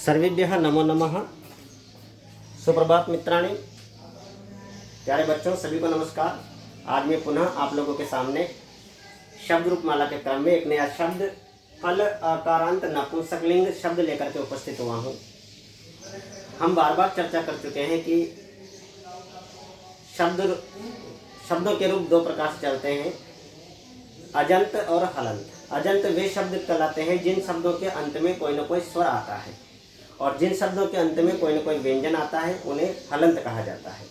सर्वेभ्यः नमो नमः। सुप्रभात मित्राणि, प्यारे बच्चों सभी को नमस्कार। आज मैं पुनः आप लोगों के सामने शब्द रूपमाला के क्रम में एक नया शब्द फल अकारांत नपुंसकलिंग शब्द लेकर के उपस्थित हुआ हूँ। हम बार बार चर्चा कर चुके हैं कि शब्दों के रूप दो प्रकार से चलते हैं, अजंत और हलंत। अजंत वे शब्द कहलाते हैं जिन शब्दों के अंत में कोई न कोई स्वर आता है, और जिन शब्दों के अंत में कोई न कोई व्यंजन आता है उन्हें हलंत कहा जाता है।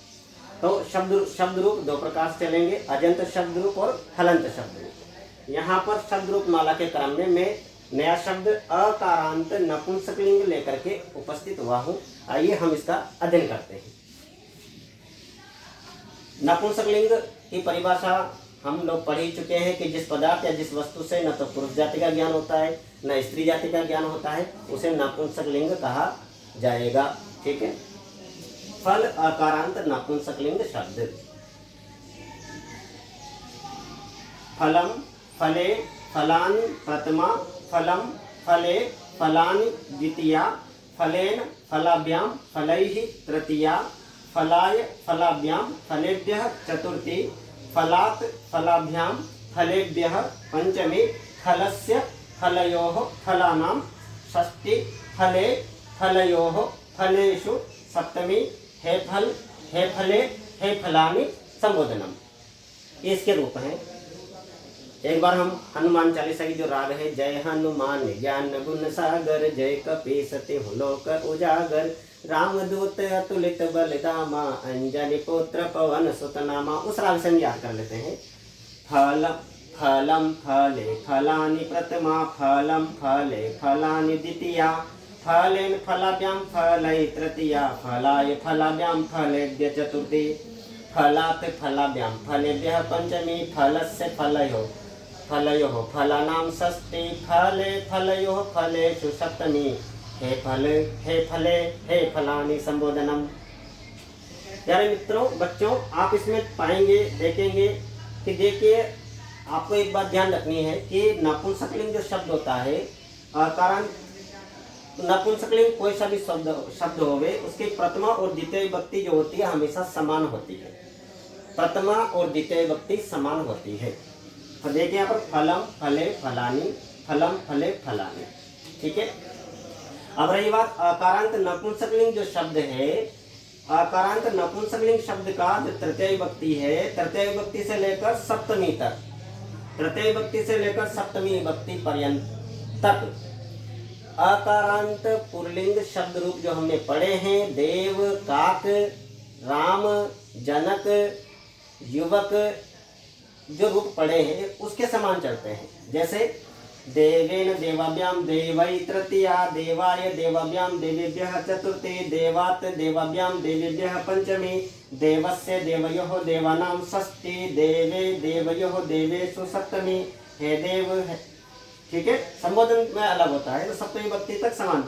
तो शब्द रूप दो प्रकार से चलेंगे, अजंत शब्द रूप और हलंत शब्द रूप। यहाँ पर शब्द रूप माला के क्रम में मैं नया शब्द अकारांत नपुंसकलिंग लेकर के उपस्थित हुआ हूँ। आइए हम इसका अध्ययन करते हैं। नपुंसकलिंग की परिभाषा हम लोग पढ़ ही चुके हैं कि जिस पदार्थ या जिस वस्तु से न तो पुरुष जाति का ज्ञान होता है न स्त्री जाति का ज्ञान होता है, उसे नपुंसकलिंग कहा जाएगा। ठीक है। फल अकारांत नपुंसकलिंग शब्द। फलम फले फलानि प्रथमा, फलम फले फलानि द्वितीया, फलेन फलाभ्याम फलैः तृतीया, फलाय फलाभ्यां फलेभ्यः चतुर्थी, फलात् फलाभ्यां फलेभ्यः पंचमी, फलस्य फलयोः फलानां षष्ठी, फले फलयोः फलेषु सप्तमी, हे फल हे फले हे फलानि संबोधनम। ये इसके रूप हैं। एक बार हम हनुमान चालीसा की जो राग है, जय हनुमान ज्ञान गुण सागर, जय कपीस तिहुँ लोक उजागर, रामदूत अतुलित बलधामा, अंजनी पुत्र पवन सुत नामा। उस राग से हम याद कर लेते हैं। फलम फले फलानि प्रथमा, फलम फले फलानि द्वितीया, फलेन फलाभ्यां फलै तृतीया, फलाय फलाभ्यां फलेभ्य चतुर्थी, फलात् फलाभ्यां फलेभ्यः पंचमी, फलस्य फलयोः फलानां षष्ठी, फले फलयोः फलेषु सप्तमी, हे फले हे फलानि संबोधनम। प्यारे मित्रों, बच्चों, आप इसमें पाएंगे, देखेंगे कि देखिए आपको एक बात ध्यान रखनी है कि नपुंसकलिंग जो शब्द होता है, कारण नपुंसकलिंग कोई सा भी शब्द होवे, उसकी प्रथमा और द्वितीय विभक्ति जो होती है हमेशा समान होती है। प्रथमा और द्वितीय विभक्ति समान होती है। तो देखिए यहाँ पर फलम फले फलानि, फलम फले फलानि। ठीक है। अब रही बात अकारांत नपुंसकलिंग जो शब्द है, अकारांत नपुंसकलिंग शब्द का जो तृतीय विभक्ति है, तृतीय विभक्ति से लेकर सप्तमी तक, तृतीय विभक्ति से लेकर सप्तमी विभक्ति पर्यंत तक अकारांत पुल्लिंग शब्द रूप जो हमने पढ़े हैं, देव, काक, राम, जनक, युवक, जो रूप पढ़े हैं उसके समान चलते हैं। जैसे देवेन देवाभ्यां देवै तृतीया, देवाय देवाभ्यां देवेभ्यः चतुर्थी, देवात् देवाभ्यां देवेभ्यः पंचमी, देवस्य देवयोः देवानां षष्ठी, देवे देवयोः देवेषु सप्तमी, हे देव। ठीक है। संबोधन में अलग होता है, तो सप्तमी विभक्ति तक समान,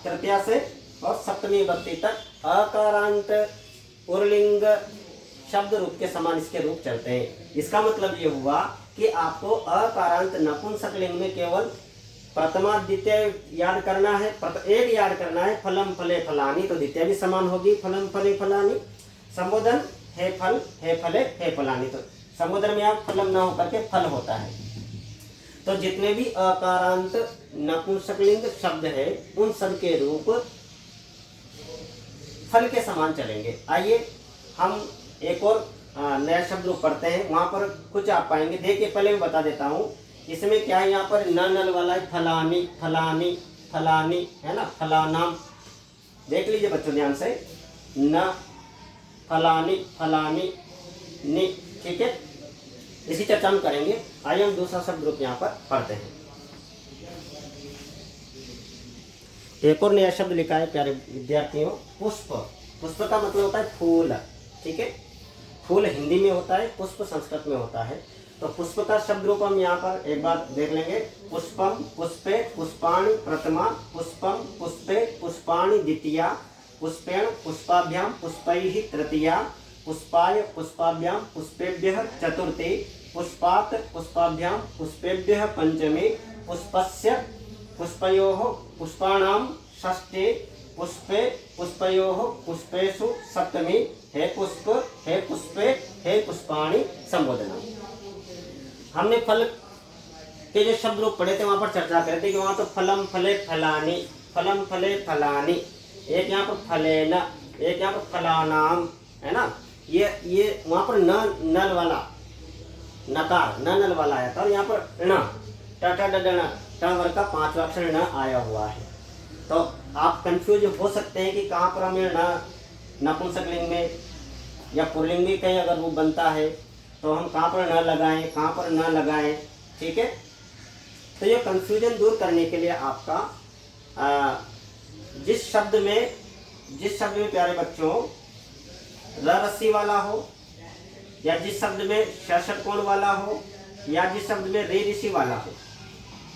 तृतीया से और सप्तमी विभक्ति तक अकारांत पुल्लिंग शब्द रूप के समान इसके रूप चलते हैं। इसका मतलब ये हुआ कि आपको अकारांत नपुंसकलिंग में केवल प्रथमा द्वितीय याद करना है, एक याद करना है, फलम फले फलानि, तो द्वितीय भी समान होगी, फलम फले फलानि। संबोधन हे फल हे फले हे फलानि, तो संबोधन में आप फलम ना होकर के फल होता है। तो जितने भी अकारांत नपुंसकलिंग शब्द है उन सब के रूप फल के समान चलेंगे। आइए हम एक और नया शब्द रूप पढ़ते हैं, वहां पर कुछ आप पाएंगे। देखिए पहले मैं बता देता हूँ इसमें क्या है। यहाँ पर न नल वाला है, फलानी फलानी फलानी, है ना, फलानाम। देख लीजिए बच्चों ध्यान से, न फलानी फलानी नि। ठीक है। इसी चर्चा हम करेंगे। आइए हम दूसरा शब्द रूप यहाँ पर पढ़ते हैं। एक और नया शब्द लिखा है प्यारे विद्यार्थियों, पुष्प। पुष्प का मतलब होता है फूल। ठीक है। फूल हिंदी में होता है, पुष्प संस्कृत में होता है। तो पुष्प का शब्द रूप हम यहाँ पर एक बार देख लेंगे। पुष्पम पुष्पे पुष्पाणि प्रथमा, पुष्पम पुष्पे पुष्पाणि द्वितीया, पुष्पेण पुष्पाभ्यां पुष्पैः तृतीया, पुष्पाय पुष्पाभ्यां पुष्पेभ्यः चतुर्थी, पुष्पात् पुष्पाभ्यां पुष्पेभ्यः पंचमी, पुष्पस्य पुष्पयोः पुष्पाणां षष्ठी पुष्पे पुष्पयोः पुष्पेषु सप्तमी हे पुष्प हे पुष्पे हे पुष्पाणि संबोधनम। हमने फल के जो शब्द रूप पढ़े थे वहां पर चर्चा करे थे कि वहां तो फलम फले फलानी, फलम फले फलानी, एक यहाँ पर फलेन, एक यहाँ पर फलानाम, है ना। ये वहां पर न नल वाला नकार न नल वाला आया था और यहाँ पर ण ट वर्ग का 5वां अक्षर न आया हुआ है। तो आप कंफ्यूज हो सकते हैं कि कहाँ पर हमें न नपुंसकलिंग में या पुल्लिंग में कहीं अगर वो बनता है तो हम कहाँ पर न लगाएं, कहाँ पर न लगाएं, ठीक है। तो ये कंफ्यूजन दूर करने के लिए आपका जिस शब्द में प्यारे बच्चों र रस्सी वाला हो, या जिस शब्द में श षटकोण वाला हो, या जिस शब्द में रे ऋषि वाला हो,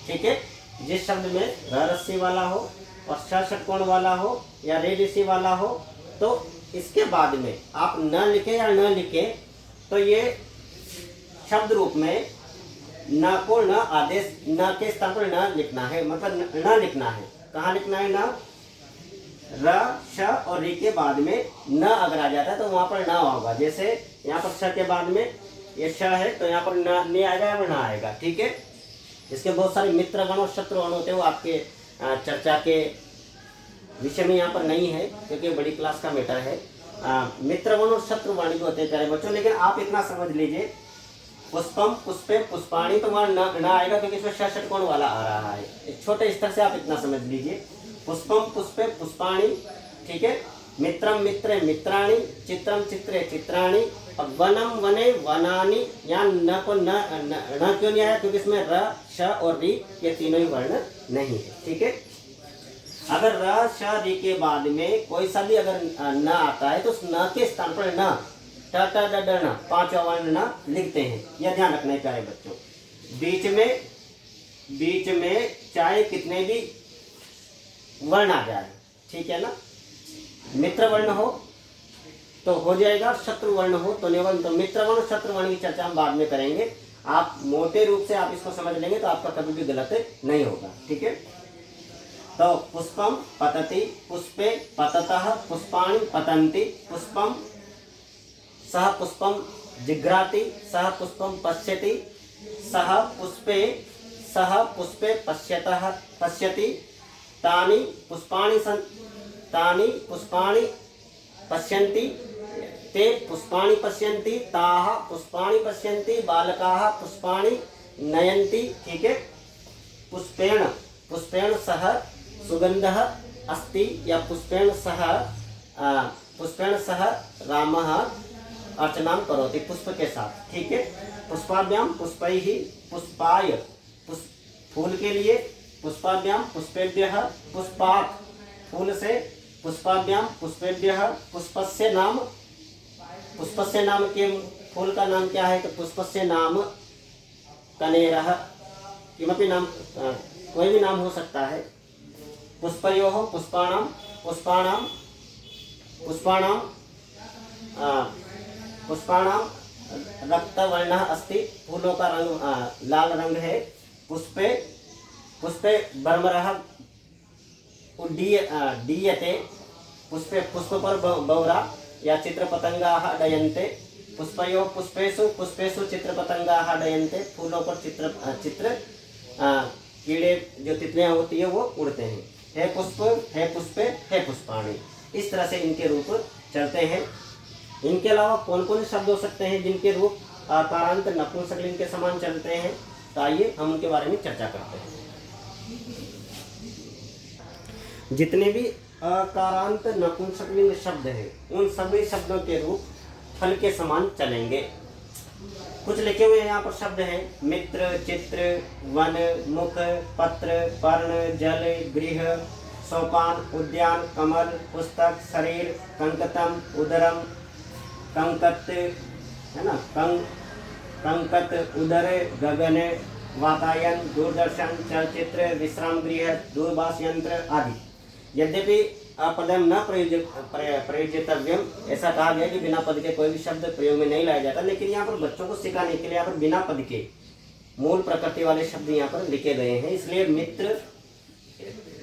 ठीक है। जिस शब्द में र रस्सी वाला हो और श षटकोण वाला हो या रे ऋषि वाला हो, तो इसके बाद में आप न लिखे या न लिखे तो ये शब्द रूप में न को न आदेश, न के स्थान पर न लिखना है, मतलब न लिखना है। कहाँ लिखना है? न र श और री के बाद में न अगर आ जाता है तो वहां पर न होगा। जैसे यहाँ पर श के बाद में ये श है तो यहाँ पर न आएगा या न आएगा, ठीक है। इसके बहुत सारे मित्र गण और शत्रु गण होते हैं, वो आपके चर्चा के विषय में यहाँ पर नहीं है क्योंकि बड़ी क्लास का मैटर है। मित्र गण और शत्रु वाणी भी होते हैं प्यारे बच्चों, लेकिन आप इतना समझ लीजिए पुष्पम पुष्पे पुष्पाणी तो वहाँ न आएगा क्योंकि इसमें श षटकोण वाला आ रहा है। एक छोटे स्तर से आप इतना समझ लीजिए, पुष्पम पुष्पे पुष्पाणी, ठीक है। मित्रम मित्रे मित्राणि, चित्रम चित्रे चित्राणि, और वनम वने वनानि। यहाँ न को न क्यों नहीं आया? क्योंकि इसमें र श और री ये तीनों ही वर्ण नहीं है, ठीक है। अगर र श री के बाद में कोई सा भी अगर न आता है तो उस न के स्थान पर न ट ट ड ड न 5वां वर्ण न लिखते हैं, यह ध्यान रखना है प्यारे बच्चों। बीच में चाहे कितने भी वर्ण आ जाए, ठीक है ना। मित्र वर्ण हो तो हो जाएगा, शत्रु वर्ण हो तो नहीं। तो मित्र वर्ण शत्रु वर्ण की चर्चा हम बाद में करेंगे। आप मोटे रूप से आप इसको समझ लेंगे तो आपका कभी भी गलत नहीं होगा, ठीक है। तो पुष्पम पतति, पुष्पे पततः, पुष्पाणि पतन्ति, पुष्पम सह पुष्पम जिघ्राति, सह पुष्पम पश्यति, सह पुष्पे पश्यति, तानि पुष्पाणि पश्यन्ति, ते पुष्पाणि पश्यन्ति, ताः पुष्पाणि पश्यन्ति, बालकाः पुष्पाणि नयन्ति, ठीक है। पुष्पेण सह सुगंधः अस्ति, या पुष्पेण सह रामः अर्चनां करोति, पुष्प के साथ, ठीक है। पुष्पाभ्याम पुष्पैः, पुष्पाय फूल के लिए, पुष्पाभ्याम पुष्पेभ्यः, पुष्पात् फूल से, पुष्पाभ्याम पुष्पेभ्यः, पुष्पस्य नाम के फूल का नाम क्या है? तो पुष्पस्य नाम कनेरः, किमपि नाम, कोई भी नाम हो सकता है। पुष्पयोः पुष्पाणां रक्तवर्णः अस्ति, फूलों का रंग लाल रंग है। पुष्पे बर्मरः उड्डीयते, पुष्प पर बौरा या चित्रपतंगाः डयन्ते, पुष्पयोः पुष्पेषु चित्रपतंगाः डयन्ते, फूलों पर चित्र कीड़े जो तितलियां होती है वो उड़ते हैं। हे पुष्पे हे पुष्पाणि, इस तरह से इनके रूप चलते हैं। इनके अलावा कौन कौन से शब्द हो सकते हैं जिनके रूप कारांत नपुंसकलिंग के समान चलते हैं? तो आइए हम उनके बारे में चर्चा करते हैं। जितने भी अकारांत नपुंसकलिंग शब्द हैं उन सभी शब्दों के रूप फल के समान चलेंगे। कुछ लिखे हुए यहाँ पर शब्द हैं: मित्र, चित्र, वन, मुख, पत्र, पर्ण, जल, गृह, सोपान, उद्यान, कमल, पुस्तक, शरीर, कंकतम, उदरम, कंकत, है ना, कंकत, उदर, गगन, वातायन, दूरदर्शन, चलचित्र, विश्राम गृह, दूरभाष यंत्र आदि। यद्यपि अपदम न प्रयोज्यतव्यम, ऐसा कहा गया कि बिना पद के कोई भी शब्द प्रयोग में नहीं लाया जाता, लेकिन यहाँ पर बच्चों को सिखाने के लिए यहाँ पर बिना पद के मूल प्रकृति वाले शब्द यहाँ पर लिखे गए हैं। इसलिए मित्र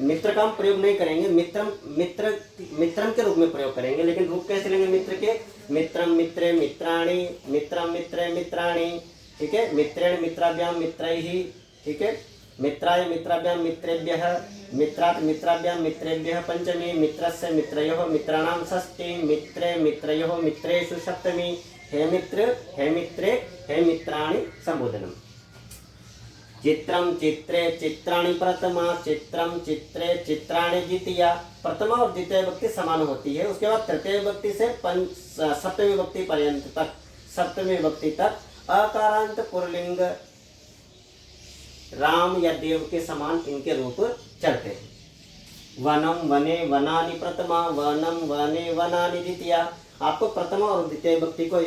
मित्र का हम प्रयोग नहीं करेंगे, मित्रम के रूप में प्रयोग करेंगे। लेकिन रूप कैसे लेंगे मित्र के? मित्रम मित्रे मित्राणि, मित्रम मित्रे मित्राणि, ठीक है। मित्रेण मित्राभ्याम मित्रैहि, ठीक है। मित्राय मित्राभ्याम मित्रेभ्यः, मित्रात् मित्राभ्याम मित्रेभ्यः पंचमी, मित्रस्य मित्रयोः मित्राणां षष्ठी, मित्रे मित्रयोः मित्रेषु सप्तमी। हे मित्र, हे मित्रे, हे मित्राणि संबोधनम। चित्रम चित्रे चित्राणि प्रथमा, चित्रम चित्रे चित्राणि द्वितीया। प्रथमा और द्वितीय विभक्ति समान होती है। उसके बाद तृतीय विभक्ति से सप्तमी विभक्ति पर्यंत तक, सप्तमी विभक्ति तक अकारांत पुल्लिंग राम या देव के समान इनके रूप चलते हैं। वनम वने वनानि प्रथमा, वनम वने वनानि द्वितीया। आपको प्रथमा और द्वितीय विभक्ति को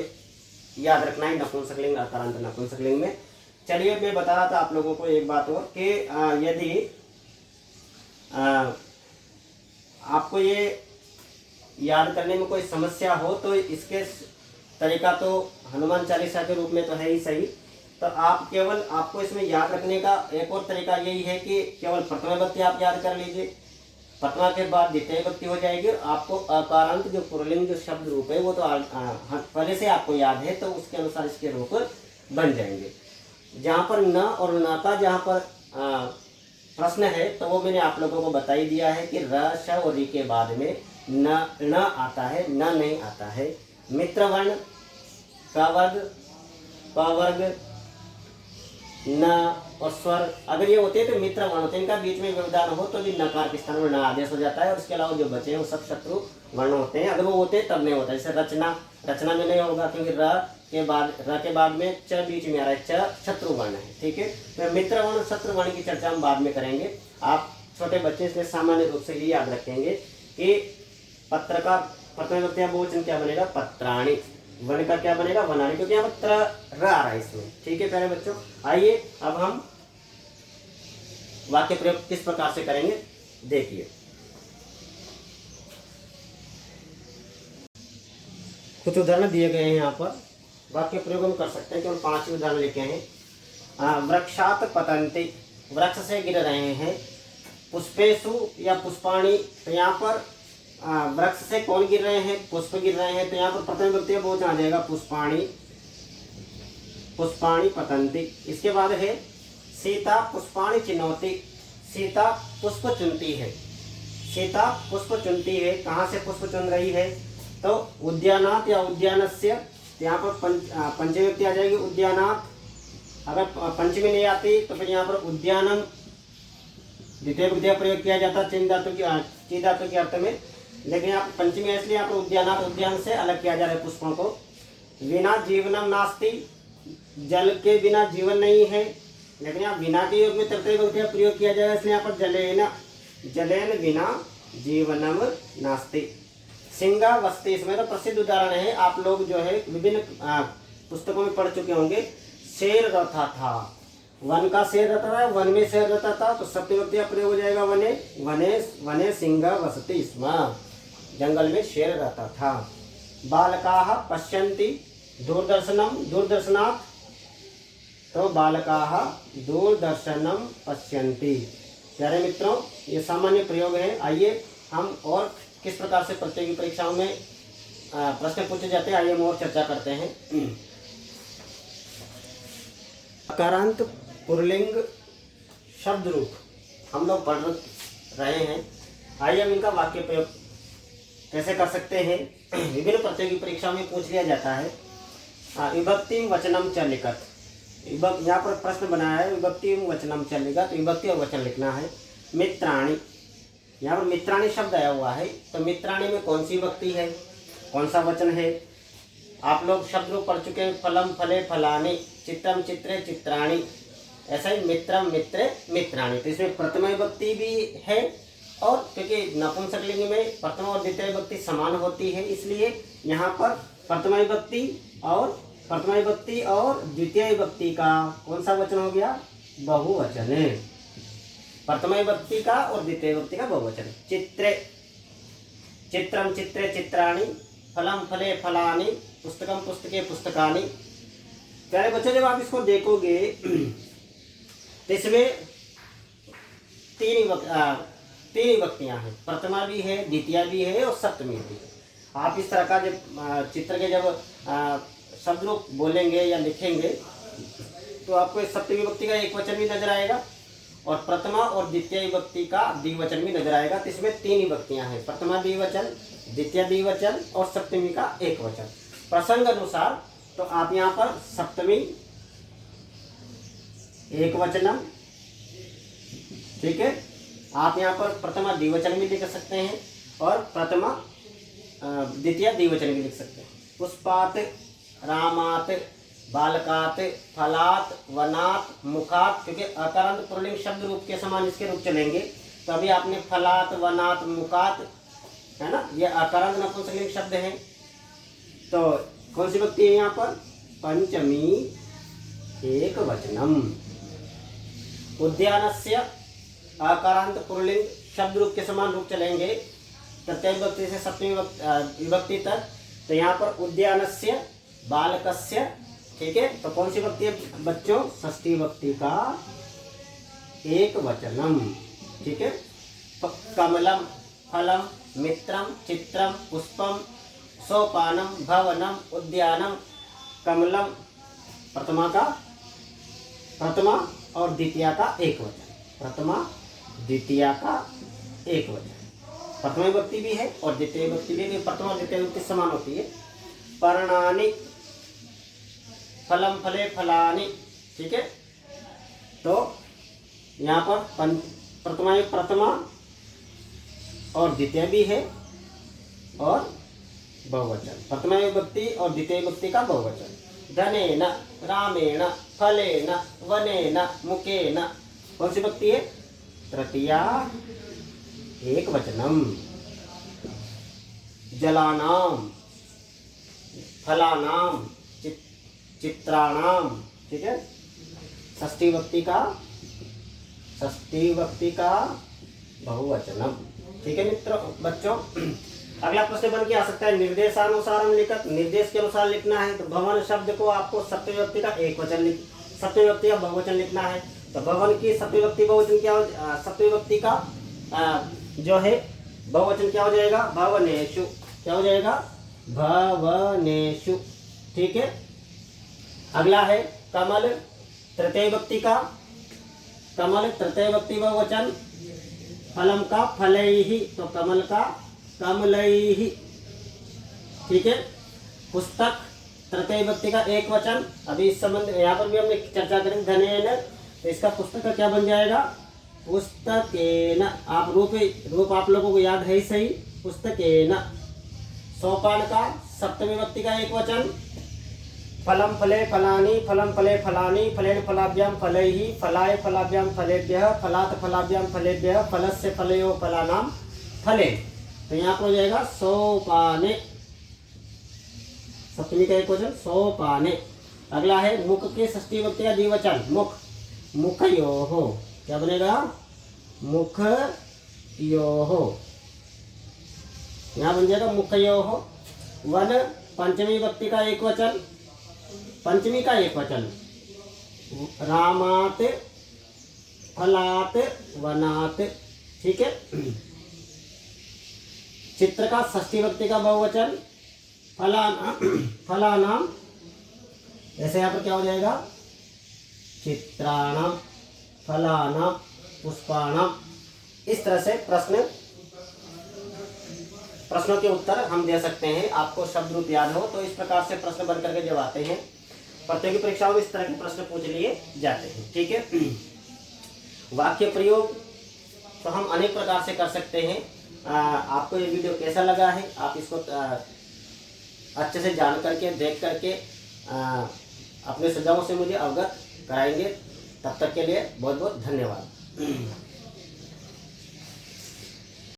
याद रखना है नपुंसकलिंग अकारांत नपुंसकलिंग में। चलिए मैं बता रहा था आप लोगों को एक बात और कि यदि आपको ये याद करने में कोई समस्या हो तो इसके तरीका तो हनुमान चालीसा के रूप में तो है ही सही। तो आप केवल आपको इसमें याद रखने का एक और तरीका यही है कि केवल प्रथमा विभक्ति आप याद कर लीजिए, प्रथमा के बाद द्वितीय विभक्ति हो जाएगी और आपको अकारांत जो पुल्लिंग जो शब्द रूप है वो तो पहले से आपको याद है, तो उसके अनुसार इसके रूप बन जाएंगे। जहाँ पर न और न का जहाँ पर प्रश्न है तो वो मैंने आप लोगों को बता ही दिया है कि र श और री के बाद में न आता है, न नहीं आता है। मित्र वर्ण, क वर्ग, प वर्ग, न और स्वर अगर ये होते हैं तो मित्र वर्ण होते हैं। इनका बीच में व्यवधान हो तो भी नकार के स्थान में न आदेश हो जाता है और इसके अलावा जो बचे हैं वो सब शत्रु वर्ण होते हैं। अगर वो होते हैं तब नहीं होता। जैसे रचना, रचना में नहीं होगा क्योंकि र के बाद में च बीच में आ रहा है, च शत्रु वर्ण है, ठीक है। तो मित्र वर्ण शत्रु वर्ण की चर्चा हम बाद में करेंगे। आप छोटे बच्चे इसलिए सामान्य रूप से ही याद रखेंगे कि पत्र का प्रथम विभक्ति बहुवचन क्या बनेगा? पत्राणि। वन का क्या बनेगा? वनानि, क्योंकि यहाँ पर र आ रहा है इसमें, ठीक है प्यारे बच्चों। आइए अब हम वाक्य प्रयोग किस प्रकार से करेंगे देखिए। कुछ उदाहरण दिए गए हैं यहाँ पर, वाक्य प्रयोग हम कर सकते हैं। केवल 5 उदाहरण लेके हैं। वृक्षात पतंति, वृक्ष से गिर रहे हैं। पुष्पेशु या पुष्पाणि, तो यहाँ पर वृक्ष से कौन गिर रहे हैं? पुष्प गिर रहे हैं। तो यहाँ पर प्रथम विभक्ति बहुवचन आ जाएगा पुष्पाणि, पुष्पाणि पतंति। इसके बाद है सीता पुष्पाणि चिनोति, सीता पुष्प चुनती है। सीता पुष्प चुनती है। कहाँ से पुष्प चुन रही है? तो उद्यानात या उद्यानस्य, यहाँ पर पंचमी विभक्ति आ जाएगी उद्यानात। अगर पंचमी नहीं आती तो फिर यहाँ पर उद्यानम द्वितीय विभक्ति का प्रयोग किया जाता ची धातु के अर्थ में। लेकिन यहाँ पर पंचमी है इसलिए यहाँ पर उद्यानात, उद्यान से अलग किया जा रहा है पुष्पों को। विना जीवनम नास्ति, जल के बिना जीवन नहीं है। लेकिन यहाँ बिना के योग में तृतीय विभक्ति का प्रयोग किया जाएगा इसलिए यहाँ पर जलेन, जलेन बिना जीवनम नास्ति। सिंहावस्ति, इसमें तो प्रसिद्ध उदाहरण है, आप लोग जो है विभिन्न पुस्तकों में पढ़ चुके होंगे। शेर रथा था, वन का शेर रहता था, वन में शेर रहता था, तो सप्तमी विभक्ति का प्रयोग हो जाएगा वने, वने वने सिंहावसति स्म, जंगल में शेर रहता था। बालकाः पश्यन्ति दूरदर्शनम, दूरदर्शनात्, तो बालकाः दूरदर्शनम पश्यन्ति। प्यारे मित्रों ये सामान्य प्रयोग है। आइए हम और किस प्रकार से प्रतियोगी परीक्षाओं में प्रश्न पूछे जाते हैं, आइए हम और चर्चा करते हैं। अकारांत पुल्लिंग शब्द रूप हम लोग पढ़ रहे हैं। आइए हम इनका वाक्य प्रयोग कैसे कर सकते हैं। विभिन्न प्रतियोगी परीक्षाओं में पूछ लिया जाता है। विभक्ति वचनम च लिखत, यहाँ पर प्रश्न बनाया है विभक्ति वचनम च लिखत, विभक्ति और वचन लिखना है। मित्राणि, यहाँ पर मित्राणि शब्द आया हुआ है, तो मित्राणि में कौन सी विभक्ति है, कौन सा वचन है? आप लोग शब्द रूप पढ़ चुके हैं, फलम फले फलानि, चित्रम चित्रे चित्राणि, ऐसा ही मित्रम मित्रे मित्राणि। तो इसमें प्रथमा विभक्ति भी है और क्योंकि नपुंसकलिंग में प्रथमा और द्वितीय विभक्ति समान होती है इसलिए यहाँ पर प्रथमा विभक्ति और द्वितीय विभक्ति का कौन सा वचन हो गया? बहुवचन है। प्रथमा विभक्ति का और द्वितीय विभक्ति का बहुवचन। चित्रे, चित्रम चित्रे चित्राणि, फलम फले फलानि, पुस्तकम पुस्तके पुस्तकानि। प्यारे बच्चों जब आप इसको देखोगे तो इसमें तीन विभक्तियां हैं, प्रथमा भी है, द्वितीय भी है और सप्तमी भी है। आप इस तरह का जब चित्र के जब शब्द रूप बोलेंगे या लिखेंगे तो आपको इस सप्तमी विभक्ति का एक वचन भी नजर आएगा और प्रथमा और द्वितीय विभक्ति का द्विवचन भी नजर आएगा। तो इसमें तीन विभक्तियां हैं, प्रथमा द्विवचन, द्वितीय द्विवचन और सप्तमी का एक वचन। प्रसंग अनुसार तो आप यहाँ पर सप्तमी एक वचनम, ठीक है, आप यहाँ पर प्रथमा द्विवचन भी लिख सकते हैं और प्रथमा द्वितीय द्विवचन भी लिख सकते हैं। पुष्पात, रामात, बालकात, फलात, वनात, मुखात, क्योंकि अकारंत पुल्लिंग शब्द रूप के समान इसके रूप चलेंगे। तो अभी आपने फलात, वनात, मुखात, है ना, ये अकारंत नपुंसकलिंग शब्द हैं। तो कौन सी विभक्ति है यहाँ पर? पंचमी एक वचनम। उद्यानस्य अकारांत पुल्लिंग शब्द रूप के समान रूप चलेंगे तृतीय विभक्ति से सप्तमी विभक्ति तक। तो यहाँ पर उद्यानस्य, बालकस्य, ठीक है। तो कौन सी विभक्ति है बच्चों? षष्ठी विभक्ति का एक वचनम, ठीक है। कमलम, फलम, मित्रम, चित्रम, पुष्पम, सोपानम, भवनम, उद्यानम, कमलम, प्रथमा और द्वितीय का एक वचन, प्रथमा द्वितीय का एक वचन। प्रथमा विभक्ति भी है और द्वितीय विभक्ति भी, प्रथमा द्वितीय विभक्ति समान होती है। पर्णानि, फलम, फले, फलानि, ठीक है। तो यहाँ पर प्रथमा और द्वितीय भी है और बहुवचन, प्रथमा विभक्ति और द्वितीय विभक्ति का बहुवचन। धनेन, रामेण, फलेन, वनेन, मुखेन, कौन सी विभक्ति है? तृतीया एक वचनम। जलानाम, फलानाम, चित्राणाम, ठीक है, षष्ठी विभक्ति का बहुवचनम, ठीक है मित्रों बच्चों। अगला प्रश्न बन के आ सकता है निर्देशानुसार लिखत, निर्देश के अनुसार लिखना है। तो भवन शब्द को आपको सप्तमी विभक्ति का एक वचन सप्तमी विभक्ति का बहुवचन लिखना है। तो भवन की सप्तमी विभक्ति बहुवचन क्या हो, सप्तमी विभक्ति का जो है बहुवचन क्या हो जाएगा? भवनेषु, क्या हो जाएगा? भवनेषु, ठीक है। अगला है कमल, तृतीय विभक्ति का कमल, तृतीय विभक्ति बहुवचन। फलम का फलैहि, तो कमल का कमलैहि, ठीक है। पुस्तक, तृतीय विभक्ति का एक वचन। अभी इस संबंध यहाँ पर भी हमने चर्चा करेंगे धनेन, तो इसका पुस्तक का क्या बन जाएगा? पुस्तकेन। आप रूप आप लोगों को याद है ही सही, पुस्तकेन। सोपान का सप्तमी विभक्ति का एक वचन। फलम फले फलानि, फलम फले फलानि, फलेन फलाभ्याम फलैहि, फलाय फलाभ्याम फलेभ्यः, फलात फलाभ्याम फलेभ्यः, फलस्य फलयो फलानाम फले। तो यहाँ पर हो जाएगा सोपाने, सप्तमी का एक वचन, सोपाने। अगला है मुख के षष्ठी विभक्ति का द्विवचन, मुख, मुखयोः, क्या बनेगा? मुखयोः, यहाँ बन जाएगा मुखयोः। वन, पंचमी विभक्ति का एक वचन, पंचमी का एक वचन। रामात, फलात, वनात, ठीक है। चित्र का षष्ठी विभक्ति का बहुवचन, फलानाम, ऐसे यहाँ पर क्या हो जाएगा? चित्राणाम, फलानाम, पुष्पाणाम। इस तरह से प्रश्नों के उत्तर हम दे सकते हैं। आपको शब्द रूप याद हो तो इस प्रकार से प्रश्न बन करके जब आते हैं, प्रतियोगी परीक्षाओं में इस तरह के प्रश्न पूछ लिए जाते हैं, ठीक है। वाक्य प्रयोग तो हम अनेक प्रकार से कर सकते हैं। आपको ये वीडियो कैसा लगा है, आप इसको अच्छे से जान करके, देख करके अपने सुझावों से मुझे अवगत कराएंगे। तब तक के लिए बहुत बहुत धन्यवाद।